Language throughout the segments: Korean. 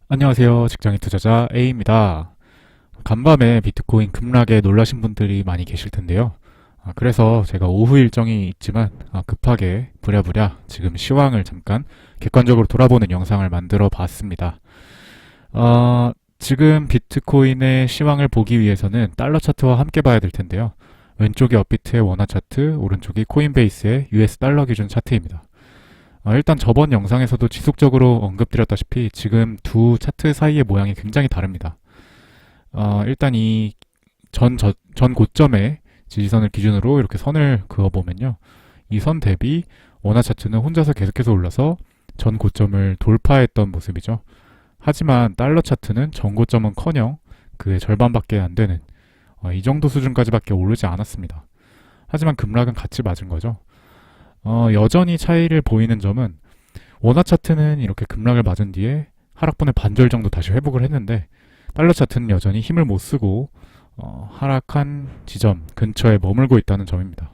안녕하세요. 직장인 투자자 A입니다. 간밤에 비트코인 급락에 놀라신 분들이 많이 계실 텐데요. 그래서 제가 오후 일정이 있지만 급하게 부랴부랴 지금 시황을 잠깐 객관적으로 돌아보는 영상을 만들어 봤습니다. 지금 비트코인의 시황을 보기 위해서는 달러 차트와 함께 봐야 될 텐데요. 왼쪽이 업비트의 원화 차트, 오른쪽이 코인베이스의 US 달러 기준 차트입니다. 일단 저번 영상에서도 지속적으로 언급드렸다시피 지금 두 차트 사이의 모양이 굉장히 다릅니다. 일단 전 고점의 지지선을 기준으로 이렇게 선을 그어보면요. 이 선 대비 원화 차트는 혼자서 계속해서 올라서 전 고점을 돌파했던 모습이죠. 하지만 달러 차트는 전 고점은커녕 그의 절반밖에 안 되는 이 정도 수준까지밖에 오르지 않았습니다. 하지만 급락은 같이 맞은 거죠. 여전히 차이를 보이는 점은 원화 차트는 이렇게 급락을 맞은 뒤에 하락분의 반절 정도 다시 회복을 했는데 달러 차트는 여전히 힘을 못 쓰고 하락한 지점 근처에 머물고 있다는 점입니다.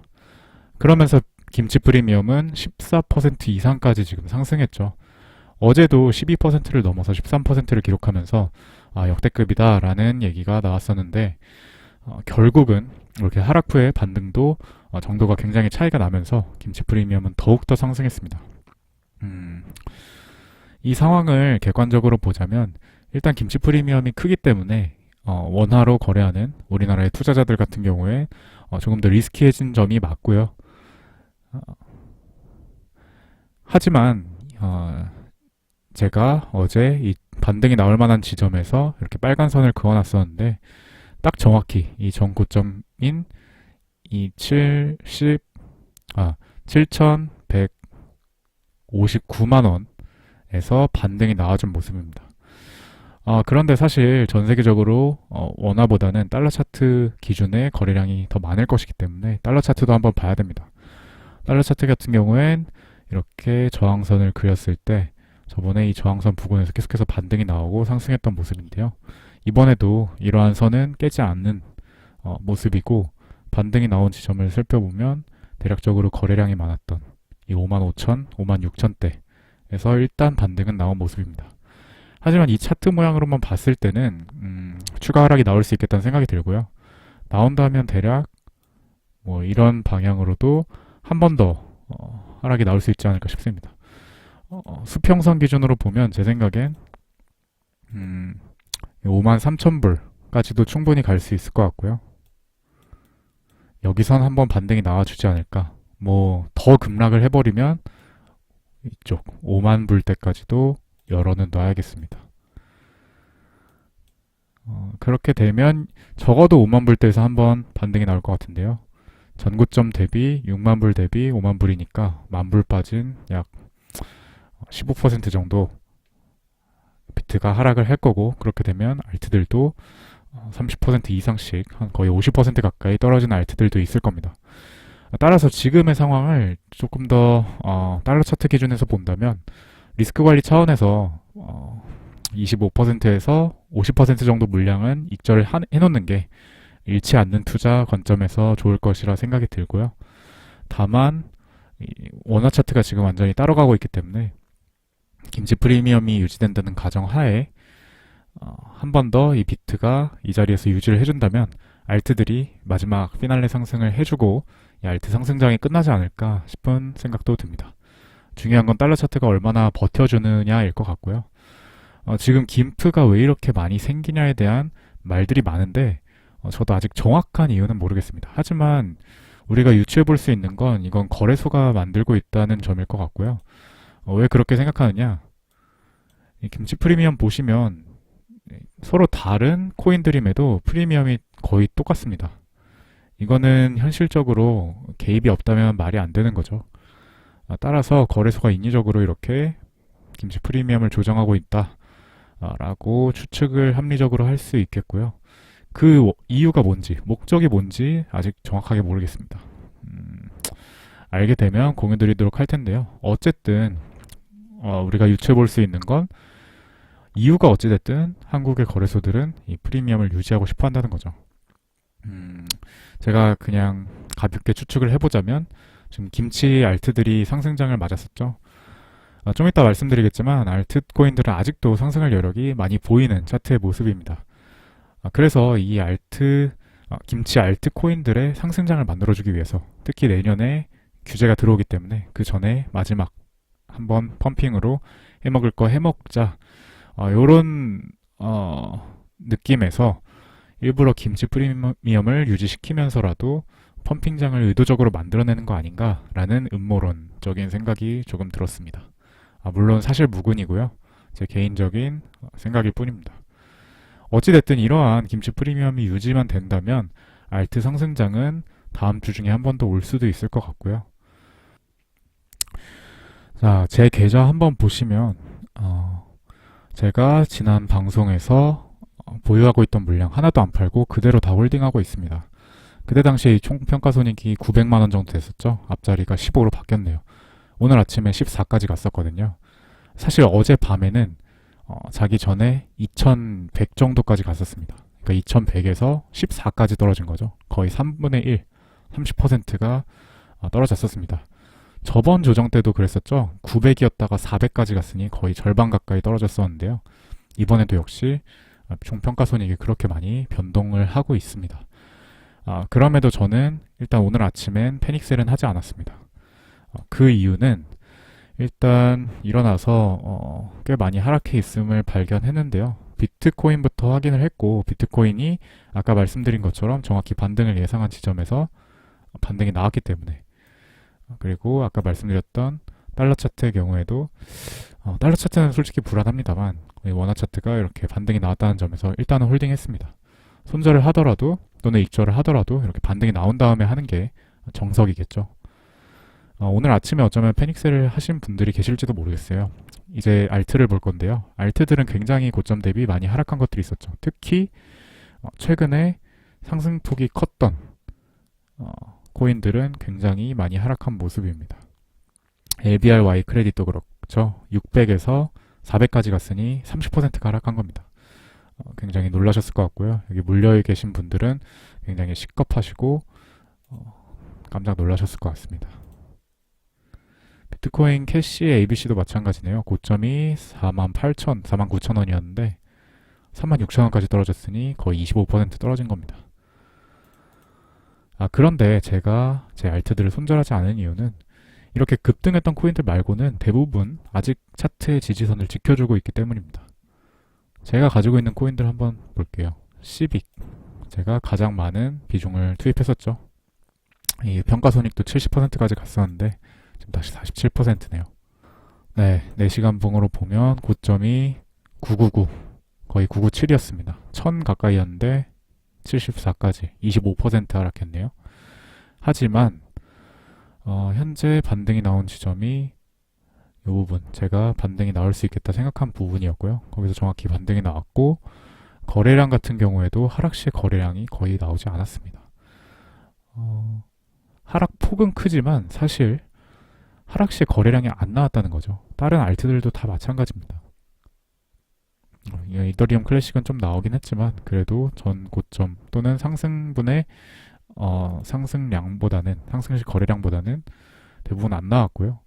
그러면서 김치 프리미엄은 14% 이상까지 지금 상승했죠. 어제도 12%를 넘어서 13%를 기록하면서 역대급이다라는 얘기가 나왔었는데 결국은 이렇게 하락 후의 반등도 정도가 굉장히 차이가 나면서 김치 프리미엄은 더욱더 상승했습니다. 이 상황을 객관적으로 보자면 일단 김치 프리미엄이 크기 때문에 원화로 거래하는 우리나라의 투자자들 같은 경우에 조금 더 리스키해진 점이 맞고요. 어, 하지만 제가 어제 이 반등이 나올 만한 지점에서 이렇게 빨간 선을 그어놨었는데 딱 정확히 이 전고점인 이 7,159만 원에서 반등이 나와준 모습입니다. 그런데 사실 전 세계적으로 원화보다는 달러 차트 기준의 거래량이 더 많을 것이기 때문에 달러 차트도 한번 봐야 됩니다. 달러 차트 같은 경우엔 이렇게 저항선을 그렸을 때 저번에 이 저항선 부근에서 계속해서 반등이 나오고 상승했던 모습인데요. 이번에도 이러한 선은 깨지 않는 모습이고 반등이 나온 지점을 살펴보면 대략적으로 거래량이 많았던 이 55,000, 56,000대에서 일단 반등은 나온 모습입니다. 하지만 이 차트 모양으로만 봤을 때는 추가 하락이 나올 수 있겠다는 생각이 들고요. 나온다면 대략 뭐 이런 방향으로도 한 번 더 하락이 나올 수 있지 않을까 싶습니다. 수평선 기준으로 보면 제 생각엔 53,000불까지도 충분히 갈 수 있을 것 같고요. 여기선 한번 반등이 나와주지 않을까. 뭐 더 급락을 해버리면 이쪽 5만 불대까지도 열어는 놔야겠습니다. 그렇게 되면 적어도 5만 불대에서 한번 반등이 나올 것 같은데요. 전고점 대비 6만 불 대비 5만 불이니까 만 불 빠진 약 15% 정도 비트가 하락을 할 거고 그렇게 되면 알트들도 30% 이상씩 한 거의 50% 가까이 떨어지는 알트들도 있을 겁니다. 따라서 지금의 상황을 조금 더 달러 차트 기준에서 본다면 리스크 관리 차원에서 25%에서 50% 정도 물량은 익절을 해놓는 게 잃지 않는 투자 관점에서 좋을 것이라 생각이 들고요. 다만 원화 차트가 지금 완전히 따라가고 있기 때문에 김치 프리미엄이 유지된다는 가정 하에 한 번 더 이 비트가 이 자리에서 유지를 해준다면 알트들이 마지막 피날레 상승을 해주고 이 알트 상승장이 끝나지 않을까 싶은 생각도 듭니다. 중요한 건 달러 차트가 얼마나 버텨주느냐일 것 같고요. 지금 김프가 왜 이렇게 많이 생기냐에 대한 말들이 많은데 저도 아직 정확한 이유는 모르겠습니다. 하지만 우리가 유추해 볼 수 있는 건 이건 거래소가 만들고 있다는 점일 것 같고요. 왜 그렇게 생각하느냐? 이 김치 프리미엄 보시면 서로 다른 코인들임에도 프리미엄이 거의 똑같습니다. 이거는 현실적으로 개입이 없다면 말이 안 되는 거죠. 따라서 거래소가 인위적으로 이렇게 김치 프리미엄을 조정하고 있다라고 추측을 합리적으로 할 수 있겠고요. 그 이유가 뭔지, 목적이 뭔지 아직 정확하게 모르겠습니다. 알게 되면 공유 드리도록 할 텐데요. 어쨌든 우리가 유추해 볼 수 있는 건 이유가 어찌됐든 한국의 거래소들은 이 프리미엄을 유지하고 싶어 한다는 거죠. 제가 그냥 가볍게 추측을 해보자면 지금 김치 알트들이 상승장을 맞았었죠. 좀 이따 말씀드리겠지만 알트코인들은 아직도 상승할 여력이 많이 보이는 차트의 모습입니다. 그래서 이 김치 알트코인들의 상승장을 만들어주기 위해서 특히 내년에 규제가 들어오기 때문에 그 전에 마지막 한번 펌핑으로 해먹을 거 해먹자, 요런 느낌에서 일부러 김치 프리미엄을 유지시키면서라도 펌핑장을 의도적으로 만들어내는 거 아닌가라는 음모론적인 생각이 조금 들었습니다. 물론 사실 무근이고요. 제 개인적인 생각일 뿐입니다. 어찌됐든 이러한 김치 프리미엄이 유지만 된다면 알트 상승장은 다음 주 중에 한 번 더 올 수도 있을 것 같고요. 자, 제 계좌 한번 보시면 제가 지난 방송에서 보유하고 있던 물량 하나도 안 팔고 그대로 다 홀딩하고 있습니다. 그때 당시에 총 평가손익이 900만원 정도 됐었죠. 앞자리가 15로 바뀌었네요. 오늘 아침에 14까지 갔었거든요. 사실 어제 밤에는 자기 전에 2100 정도까지 갔었습니다. 그러니까 2100에서 14까지 떨어진 거죠. 거의 3분의 1, 30%가 떨어졌었습니다. 저번 조정 때도 그랬었죠. 900이었다가 400까지 갔으니 거의 절반 가까이 떨어졌었는데요. 이번에도 역시 총평가손익이 그렇게 많이 변동을 하고 있습니다. 그럼에도 저는 일단 오늘 아침엔 패닉셀은 하지 않았습니다. 그 이유는 일단 일어나서 꽤 많이 하락해 있음을 발견했는데요. 비트코인부터 확인을 했고 비트코인이 아까 말씀드린 것처럼 정확히 반등을 예상한 지점에서 반등이 나왔기 때문에, 그리고 아까 말씀드렸던 달러 차트의 경우에도 달러 차트는 솔직히 불안합니다만 원화 차트가 이렇게 반등이 나왔다는 점에서 일단은 홀딩했습니다. 손절을 하더라도 또는 익절을 하더라도 이렇게 반등이 나온 다음에 하는 게 정석이겠죠. 오늘 아침에 어쩌면 패닉셀을 하신 분들이 계실지도 모르겠어요. 이제 알트를 볼 건데요. 알트들은 굉장히 고점 대비 많이 하락한 것들이 있었죠. 특히 최근에 상승폭이 컸던 코인들은 굉장히 많이 하락한 모습입니다. LBRY 크레딧도 그렇죠. 600에서 400까지 갔으니 30%가 하락한 겁니다. 굉장히 놀라셨을 것 같고요. 여기 물려 계신 분들은 굉장히 시겁하시고 깜짝 놀라셨을 것 같습니다. 비트코인 캐시의 ABC도 마찬가지네요. 고점이 48,000, 49,000원이었는데 36,000원까지 떨어졌으니 거의 25% 떨어진 겁니다. 그런데 제가 제 알트들을 손절하지 않은 이유는 이렇게 급등했던 코인들 말고는 대부분 아직 차트의 지지선을 지켜주고 있기 때문입니다. 제가 가지고 있는 코인들 한번 볼게요. 시빅, 제가 가장 많은 비중을 투입했었죠. 이 평가손익도 70%까지 갔었는데 지금 다시 47%네요. 네, 4시간 봉으로 보면 고점이 999, 거의 997이었습니다. 1000 가까이였는데 74까지 25% 하락했네요. 하지만 현재 반등이 나온 지점이 이 부분, 제가 반등이 나올 수 있겠다 생각한 부분이었고요. 거기서 정확히 반등이 나왔고 거래량 같은 경우에도 하락 시 거래량이 거의 나오지 않았습니다. 하락폭은 크지만 사실 하락 시 거래량이 안 나왔다는 거죠. 다른 알트들도 다 마찬가지입니다. 이더리움 클래식은 좀 나오긴 했지만 그래도 전 고점 또는 상승분의 상승량보다는, 상승시 거래량보다는 대부분 안 나왔고요.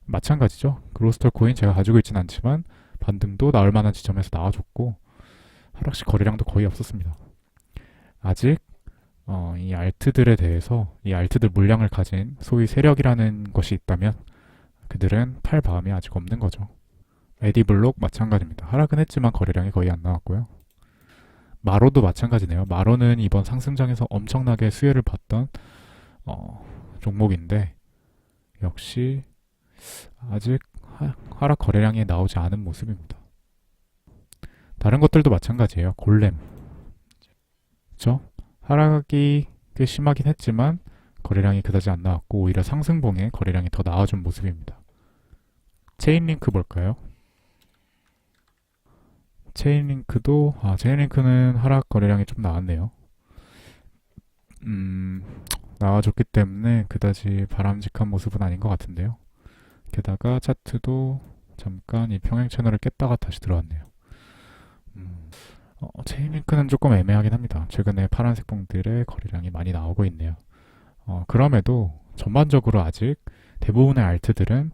마찬가지죠. 그로스털 코인 제가 가지고 있진 않지만 반등도 나올 만한 지점에서 나와줬고 하락시 거래량도 거의 없었습니다. 아직 이 알트들에 대해서, 이 알트들 물량을 가진 소위 세력이라는 것이 있다면 그들은 팔 마음이 아직 없는 거죠. 에디블록 마찬가지입니다. 하락은 했지만 거래량이 거의 안 나왔고요. 마로도 마찬가지네요. 마로는 이번 상승장에서 엄청나게 수혜를 봤던 종목인데 역시 아직 하락 거래량이 나오지 않은 모습입니다. 다른 것들도 마찬가지예요. 골렘, 그렇죠? 하락이 꽤 심하긴 했지만 거래량이 그다지 안 나왔고 오히려 상승봉에 거래량이 더 나와준 모습입니다. 체인링크 볼까요? 체인링크도 체인링크는 하락 거래량이 좀 나왔네요. 나와줬기 때문에 그다지 바람직한 모습은 아닌 것 같은데요. 게다가 차트도 잠깐 이 평행 채널을 깼다가 다시 들어왔네요. 체인링크는 조금 애매하긴 합니다. 최근에 파란색 봉들의 거래량이 많이 나오고 있네요. 그럼에도 전반적으로 아직 대부분의 알트들은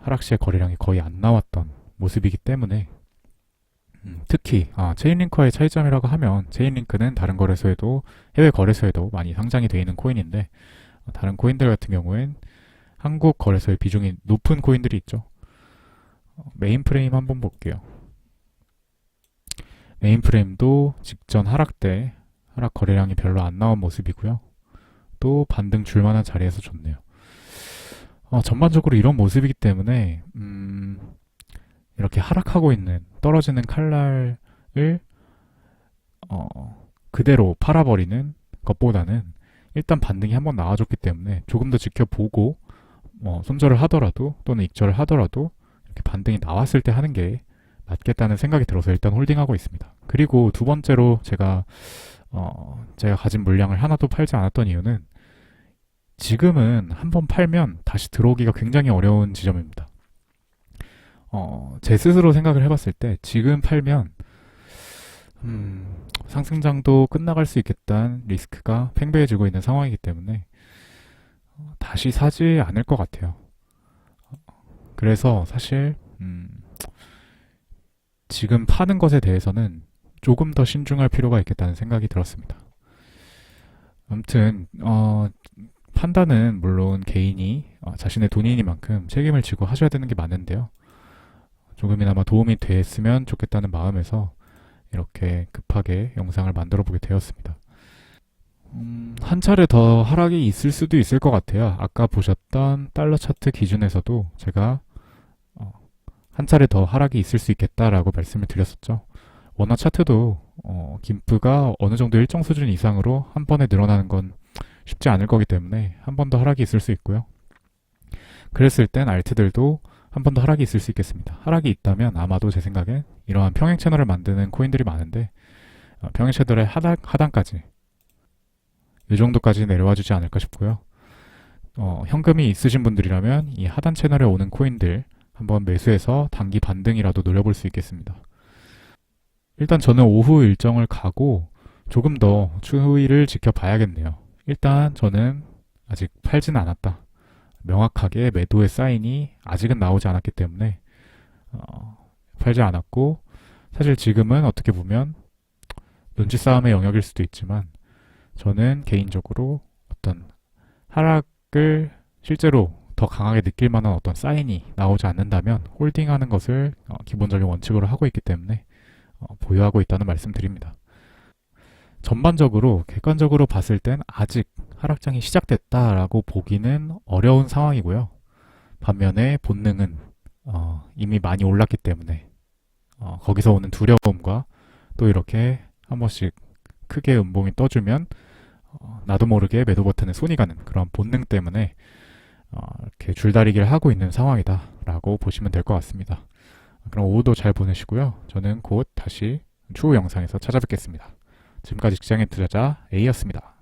하락 시에 거래량이 거의 안 나왔던 모습이기 때문에 특히 체인링크와의 차이점이라고 하면 체인링크는 다른 거래소에도 해외 거래소에도 많이 상장이 되어 있는 코인인데 다른 코인들 같은 경우엔 한국 거래소의 비중이 높은 코인들이 있죠. 메인 프레임 한번 볼게요. 메인 프레임도 직전 하락 때 하락 거래량이 별로 안 나온 모습이고요. 또 반등 줄만한 자리에서 좋네요. 전반적으로 이런 모습이기 때문에 이렇게 하락하고 있는 떨어지는 칼날을 그대로 팔아버리는 것보다는 일단 반등이 한번 나와줬기 때문에 조금 더 지켜보고 손절을 하더라도 또는 익절을 하더라도 이렇게 반등이 나왔을 때 하는 게 맞겠다는 생각이 들어서 일단 홀딩하고 있습니다. 그리고 두 번째로 제가 가진 물량을 하나도 팔지 않았던 이유는 지금은 한번 팔면 다시 들어오기가 굉장히 어려운 지점입니다. 제 스스로 생각을 해봤을 때 지금 팔면 상승장도 끝나갈 수 있겠다는 리스크가 팽배해지고 있는 상황이기 때문에 다시 사지 않을 것 같아요. 그래서 사실 지금 파는 것에 대해서는 조금 더 신중할 필요가 있겠다는 생각이 들었습니다. 아무튼 판단은 물론 개인이 자신의 돈이니만큼 책임을 지고 하셔야 되는 게 맞는데요. 조금이나마 도움이 됐으면 좋겠다는 마음에서 이렇게 급하게 영상을 만들어 보게 되었습니다. 한 차례 더 하락이 있을 수도 있을 것 같아요. 아까 보셨던 달러 차트 기준에서도 제가 한 차례 더 하락이 있을 수 있겠다라고 말씀을 드렸었죠. 원화 차트도 김프가 어느 정도 일정 수준 이상으로 한 번에 늘어나는 건 쉽지 않을 거기 때문에 한 번 더 하락이 있을 수 있고요. 그랬을 땐 알트들도 한 번 더 하락이 있을 수 있겠습니다. 하락이 있다면 아마도 제 생각엔 이러한 평행 채널을 만드는 코인들이 많은데 평행 채널의 하단까지 이 정도까지 내려와 주지 않을까 싶고요. 현금이 있으신 분들이라면 이 하단 채널에 오는 코인들 한번 매수해서 단기 반등이라도 노려볼 수 있겠습니다. 일단 저는 오후 일정을 가고 조금 더 추이를 지켜봐야겠네요. 일단 저는 아직 팔지는 않았다. 명확하게 매도의 사인이 아직은 나오지 않았기 때문에 팔지 않았고, 사실 지금은 어떻게 보면 눈치 싸움의 영역일 수도 있지만 저는 개인적으로 어떤 하락을 실제로 더 강하게 느낄 만한 어떤 사인이 나오지 않는다면 홀딩하는 것을 기본적인 원칙으로 하고 있기 때문에 보유하고 있다는 말씀 드립니다. 전반적으로 객관적으로 봤을 땐 아직 하락장이 시작됐다라고 보기는 어려운 상황이고요. 반면에 본능은 이미 많이 올랐기 때문에 거기서 오는 두려움과 또 이렇게 한 번씩 크게 음봉이 떠주면 나도 모르게 매도 버튼에 손이 가는 그런 본능 때문에 이렇게 줄다리기를 하고 있는 상황이다 라고 보시면 될 것 같습니다. 그럼 오후도 잘 보내시고요. 저는 곧 다시 추후 영상에서 찾아뵙겠습니다. 지금까지 직장인 투자자 A였습니다.